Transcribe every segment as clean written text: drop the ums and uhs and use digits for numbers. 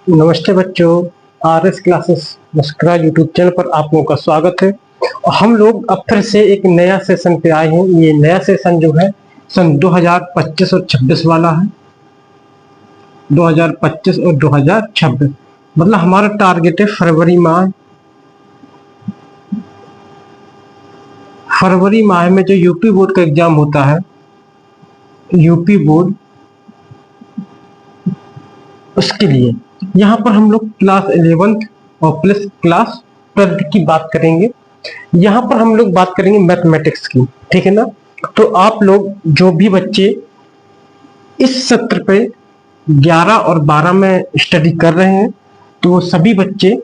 नमस्ते बच्चों, RS classes mascara YouTube channel पर आप लोगों का स्वागत है। और हम लोग अब फिर से एक नया सेशन पे आए हैं। ये नया सेशन जो है सन 2025 और 26 वाला है। 2025 और 2026 मतलब हमारा टारगेट है फरवरी माह में जो यूपी बोर्ड का एग्जाम होता है, यूपी बोर्ड, उसके लिए यहाँ पर हम लोग क्लास 11th और प्लस क्लास 12th की बात करेंगे। यहाँ पर हम लोग बात करेंगे मैथमेटिक्स की, ठीक है ना। तो आप लोग जो भी बच्चे इस सत्र पे 11 और 12 में स्टडी कर रहे हैं, तो वो सभी बच्चे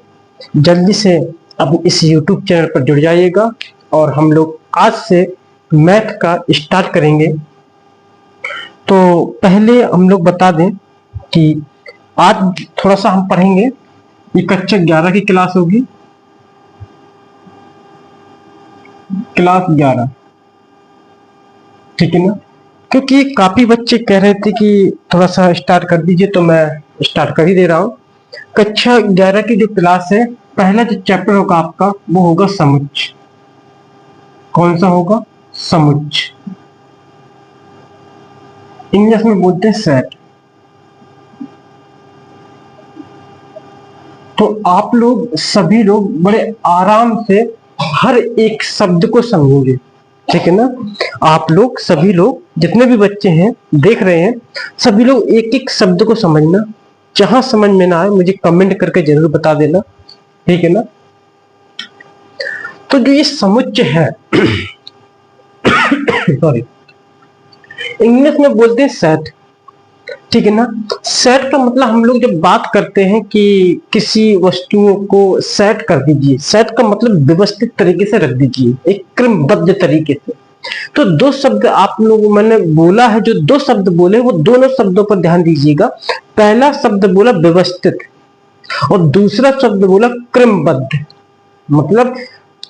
जल्दी से अब इस यूट्यूब चैनल पर जुड़ जाइएगा और हम लोग आज से मैथ का स्टार्ट करेंगे। तो पहले हम लोग बता दें कि आज थोड़ा सा हम पढ़ेंगे, ये कक्षा 11 की क्लास होगी, क्लास 11, ठीक है ना। क्योंकि काफी बच्चे कह रहे थे कि थोड़ा सा स्टार्ट कर दीजिए, तो मैं स्टार्ट कर ही दे रहा हूँ। कक्षा 11 की जो क्लास है, पहला जो चैप्टर होगा आपका वो होगा समुच्च। कौन सा होगा? समुच्च। इंग्लिश में बोलते हैं सेट। तो आप लोग सभी लोग बड़े आराम से हर एक शब्द को समझेंगे, ठीक है ना। आप लोग सभी लोग जितने भी बच्चे हैं देख रहे हैं, सभी लोग एक एक शब्द को समझना। जहां समझ में ना आए मुझे कमेंट करके जरूर बता देना, ठीक है ना। तो जो ये समुच्चय है सॉरी, इंग्लिश में बोलते हैं सेट, ठीक है ना। सेट का मतलब हम लोग जब बात करते हैं कि किसी वस्तुओं को सेट कर दीजिए, सेट का मतलब व्यवस्थित तरीके से रख दीजिए, एक क्रमबद्ध तरीके से। तो दो शब्द आप लोग मैंने बोला है, जो दो शब्द बोले वो दोनों शब्दों पर ध्यान दीजिएगा। पहला शब्द बोला व्यवस्थित और दूसरा शब्द बोला क्रमबद्ध। मतलब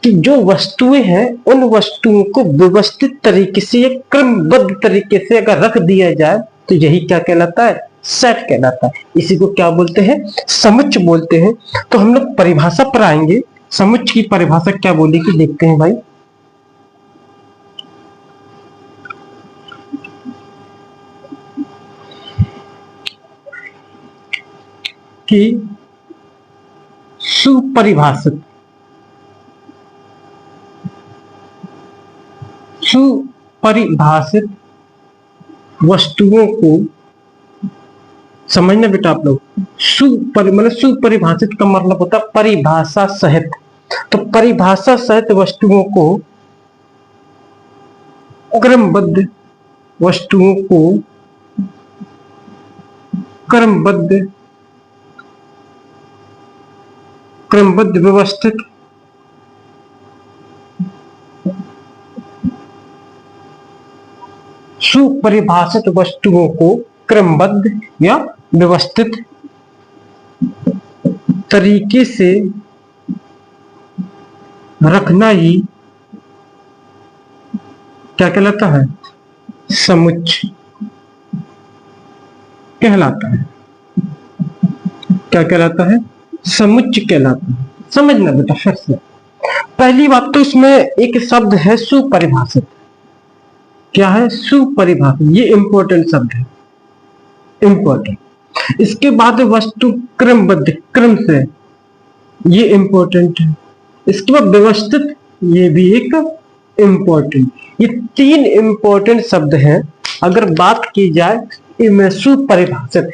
कि जो वस्तुएं हैं उन वस्तुओं को व्यवस्थित तरीके से या क्रमबद्ध तरीके से अगर रख दिया जाए तो यही क्या कहलाता है? सेट कहलाता है। इसी को क्या बोलते हैं? समुच्च बोलते हैं। तो हम लोग परिभाषा पर आएंगे। समुच्च की परिभाषा क्या बोलेगी, देखते हैं भाई। कि सुपरिभाषित वस्तुओं को समझना बेटा आप लोग। मतलब सुपरिभाषित का मतलब होता है परिभाषा सहित। तो परिभाषा सहित वस्तुओं को क्रमबद्ध, वस्तुओं को क्रमबद्ध व्यवस्थित सुपरिभाषित वस्तुओं को क्रमबद्ध या व्यवस्थित तरीके से रखना ही क्या कहलाता है? समुच्च कहलाता है। क्या कहलाता है? समुच्च कहलाता है। समझना बेटा फिर से। पहली बात तो इसमें एक शब्द है सुपरिभाषित। क्या है? सुपरिभाषित। ये इंपॉर्टेंट शब्द है, इंपॉर्टेंट। इसके बाद वस्तु क्रमबद्ध, क्रम से, ये इंपॉर्टेंट है। इसके बाद व्यवस्थित, ये भी एक इंपॉर्टेंट। ये तीन इंपॉर्टेंट शब्द हैं। अगर बात की जाए इनमें सुपरिभाषित,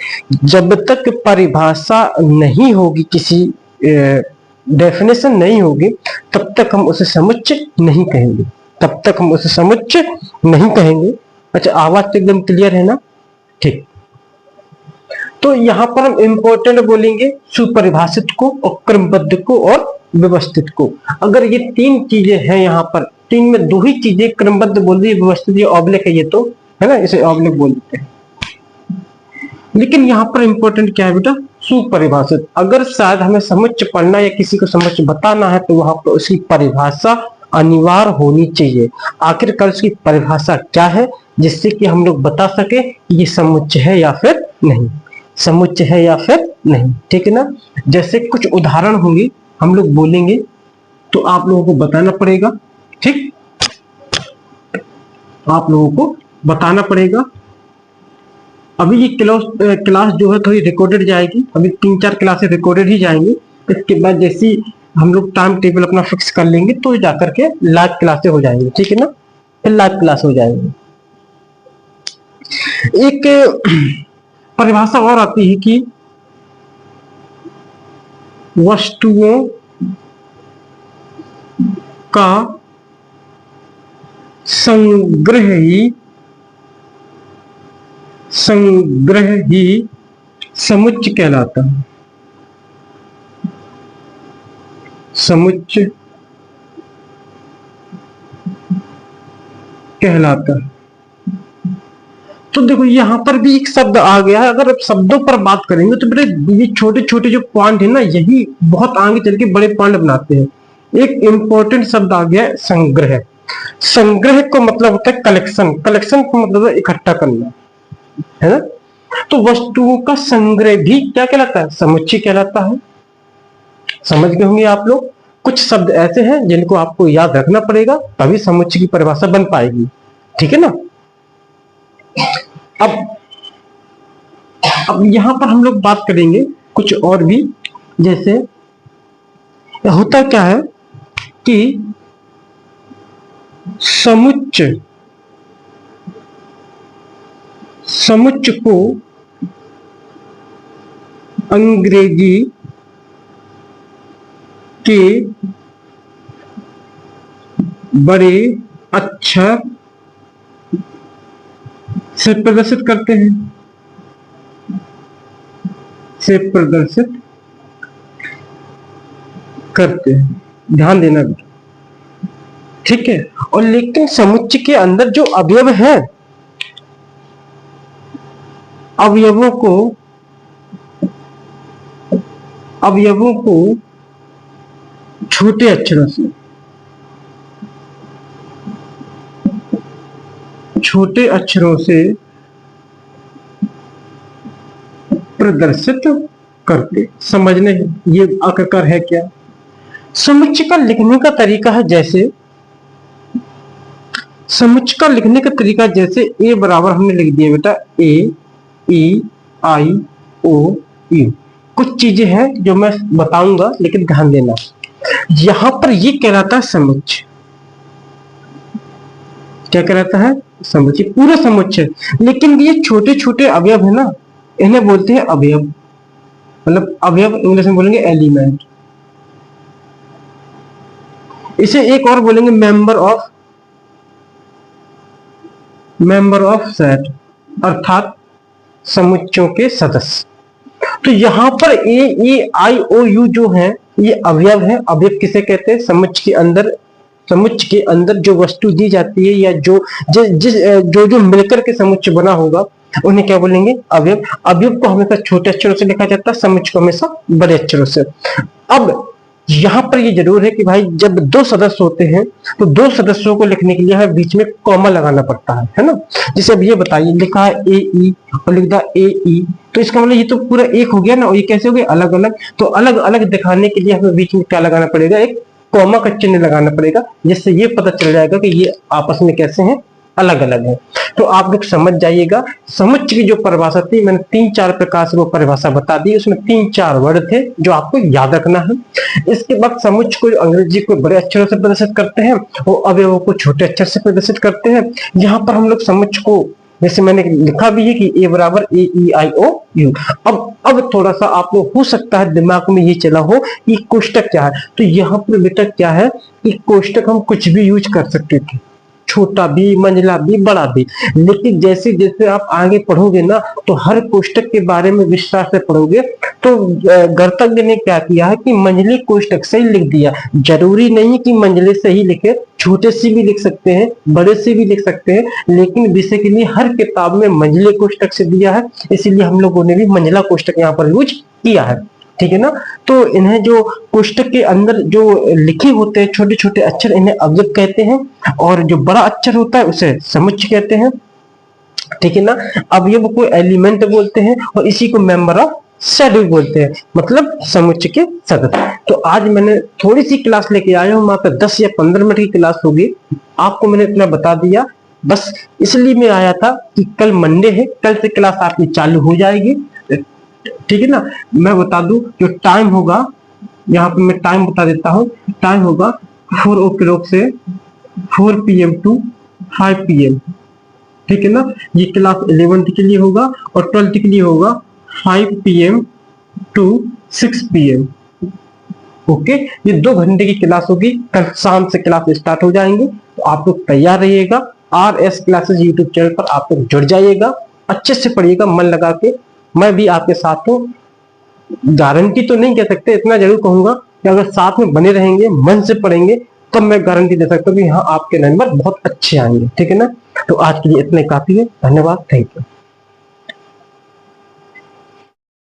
जब तक परिभाषा नहीं होगी, किसी डेफिनेशन नहीं होगी, तब तक हम उसे समुच्च नहीं कहेंगे, तब तक हम उसे समुच्च नहीं कहेंगे। अच्छा, आवाज तो एकदम क्लियर है ना? ठीक। तो यहां पर हम इंपॉर्टेंट बोलेंगे सुपरिभाषित को और क्रमबद्ध को और व्यवस्थित को। अगर ये तीन चीजें हैं यहाँ पर, तीन में दो ही चीजें क्रमबद्ध बोल दी, व्यवस्थित ये ऑब्लिक है, ये तो है ना, इसे ऑब्लिक बोल देते हैं। लेकिन यहाँ पर इंपॉर्टेंट क्या है बेटा? सुपरिभाषित। अगर शायद हमें समुच्च पढ़ना या किसी को समुच्च बताना है तो वहां पर उसकी परिभाषा अनिवार्य होनी चाहिए। आखिरकार उसकी परिभाषा क्या है, जिससे कि हम लोग बता सके कि ये समुच्च है या फिर नहीं। समुच्चय है या फिर नहीं, ठीक है ना। जैसे कुछ उदाहरण होंगे हम लोग बोलेंगे तो आप लोगों को बताना पड़ेगा, ठीक, आप लोगों को बताना पड़ेगा। अभी ये क्लास जो है थोड़ी रिकॉर्डेड जाएगी, अभी 3-4 क्लासेस रिकॉर्डेड ही जाएंगी। इसके बाद जैसे हम लोग टाइम टेबल अपना फिक्स कर लेंगे तो जाकर के लाइव क्लासेस हो जाएंगे, ठीक है ना, फिर लाइव क्लास हो जाएंगे। एक परिभाषा और आती है कि वस्तुओं का संग्रह ही समुच्चय कहलाता है। समुच्चय कहलाता है। तो देखो यहां पर भी एक शब्द आ गया है। अगर आप शब्दों पर बात करेंगे तो बेटे ये छोटे छोटे जो पॉइंट है ना, यही बहुत आगे चल के बड़े पॉइंट बनाते हैं। एक इंपॉर्टेंट शब्द आ गया है संग्रह। संग्रह को मतलब होता है कलेक्शन, कलेक्शन को मतलब है इकट्ठा करना, है ना। तो वस्तुओं का संग्रह भी क्या कहलाता है, समुच्चय कहलाता है। समझ गए होंगे आप लोग। कुछ शब्द ऐसे हैं जिनको आपको याद रखना पड़ेगा, तभी समुच्चय की परिभाषा बन पाएगी, ठीक है ना। अब यहां पर हम लोग बात करेंगे कुछ और भी। जैसे होता क्या है कि समुच्चय को अंग्रेजी के बड़े अक्षर से प्रदर्शित करते हैं, ध्यान देना, ठीक है। और लेकिन समुच्चय के अंदर जो अवयव है, अवयवों को छोटे अक्षरों से प्रदर्शित करते। समझने ये आखिरकार है क्या। समुच्चय का लिखने का तरीका है, जैसे समुच्चय का लिखने का तरीका जैसे ए बराबर हमने लिख दिया बेटा ए ई आई ओ यू। कुछ चीजें हैं जो मैं बताऊंगा, लेकिन ध्यान देना। यहां पर ये कहलाता है समुच्चय। क्या कहलाता है, समुच्चय, पूरा समुच्चय। लेकिन ये छोटे छोटे अवयव है ना, इन्हें बोलते हैं अवयव। मतलब अवयव इंग्लिश में बोलेंगे एलिमेंट। इसे एक और बोलेंगे मेंबर ऑफ सेट, अर्थात समुच्चयों के सदस्य। तो यहां पर ए ई आई ओ यू जो है ये अवयव है। अवयव किसे कहते हैं, समुच्चय के अंदर जो वस्तु दी जाती है या जो जो मिलकर के समुच्चय बना होगा उन्हें क्या बोलेंगे, अवयव। अवयव को हमेशा छोटे अक्षरों से लिखा जाता है, समुच्चय को हमेशा बड़े अक्षरों से। अब यहां पर ये जरूर है कि भाई जब दो सदस्य होते हैं तो दो सदस्यों को लिखने के लिए हमें बीच में कॉमा लगाना पड़ता है ना। जैसे अब ये बताइए, लिखा है ए ई और लिख दिया ए ई, तो इसका मतलब ये तो पूरा एक हो गया ना, और ये कैसे हो गया, अलग अलग। तो अलग अलग दिखाने के लिए हमें बीच में क्या लगाना पड़ेगा, एक कॉमा का चिन्ह लगाना पड़ेगा, जिससे ये पता चल जाएगा कि ये आपस में कैसे हैं, अलग अलग है। तो आप लोग समझ जाइएगा। समुच्चय की जो परिभाषा थी, मैंने 3-4 प्रकार से वो परिभाषा बता दी। उसमें 3-4 वर्ड थे जो आपको याद रखना है। इसके बाद समुच्चय को अंग्रेजी को बड़े अक्षरों से प्रदर्शित करते हैं और अवयवों को छोटे अक्षर से प्रदर्शित करते हैं। यहाँ पर हम लोग समुच्चय को, जैसे मैंने लिखा भी है कि ए बराबर ए ई आई ओ यू। अब थोड़ा सा आपको हो सकता है दिमाग में ये चला हो कि कोष्टक क्या है। तो यहाँ पर बेटा क्या है कि कोष्टक हम कुछ भी यूज कर सकते थे, छोटा भी, मंझला भी, बड़ा भी। लेकिन जैसे जैसे आप आगे पढ़ोगे ना तो हर कोष्टक के बारे में विस्तार से पढ़ोगे। तो गणतज्ञ ने क्या किया है कि मंझले कोष्टक से ही लिख दिया। जरूरी नहीं कि मंझले से ही लिखे, छोटे से भी लिख सकते हैं, बड़े से भी लिख सकते हैं, लेकिन विषय के लिए हर किताब में मंझले कोष्टक से दिया है, इसीलिए हम लोगों ने भी मंझला कोष्टक यहाँ पर यूज किया है, ठीक है ना। तो इन्हें जो कोष्टक के अंदर जो लिखे होते हैं छोटे छोटे अक्षर, इन्हें अवयव कहते हैं, और जो बड़ा अक्षर होता है उसे समुच्चय कहते हैं। ठीक है ना। अब ये वो कोई एलिमेंट बोलते हैं और इसी को मेंबर ऑफ शेड्यूल बोलते हैं, मतलब समुच्चय के सदस्य। तो आज मैंने थोड़ी सी क्लास लेके आया हूँ, वहां पर 10 या 15 मिनट की क्लास होगी, आपको मैंने इतना बता दिया। बस इसलिए मैं आया था कि कल मंडे है, कल से क्लास आपकी चालू हो जाएगी, ठीक है ना। मैं बता दूं जो टाइम होगा, यहाँ पे मैं टाइम बता देता हूँ। टाइम होगा 4 o'clock से 4 PM टू 5 PM, ठीक है ना। ये क्लास 11th के लिए होगा और 12th के लिए होगा 5 PM टू 6 PM। ओके, ये 2 घंटे की क्लास होगी, कल शाम से क्लास स्टार्ट हो जाएंगे। तो आप लोग तैयार रहिएगा, RS क्लासेस यूट्यूब चैनल पर आप लोग जुड़ जाइएगा, अच्छे से पढ़िएगा मन लगा के। मैं भी आपके साथ हूँ, गारंटी तो नहीं कह सकते, इतना जरूर कहूंगा कि अगर साथ में बने रहेंगे, मन से पढ़ेंगे, तब मैं गारंटी दे सकता हूँ कि हाँ आपके नंबर बहुत अच्छे आएंगे, ठीक है ना। तो आज के लिए इतना ही काफी है, धन्यवाद, थैंक यू।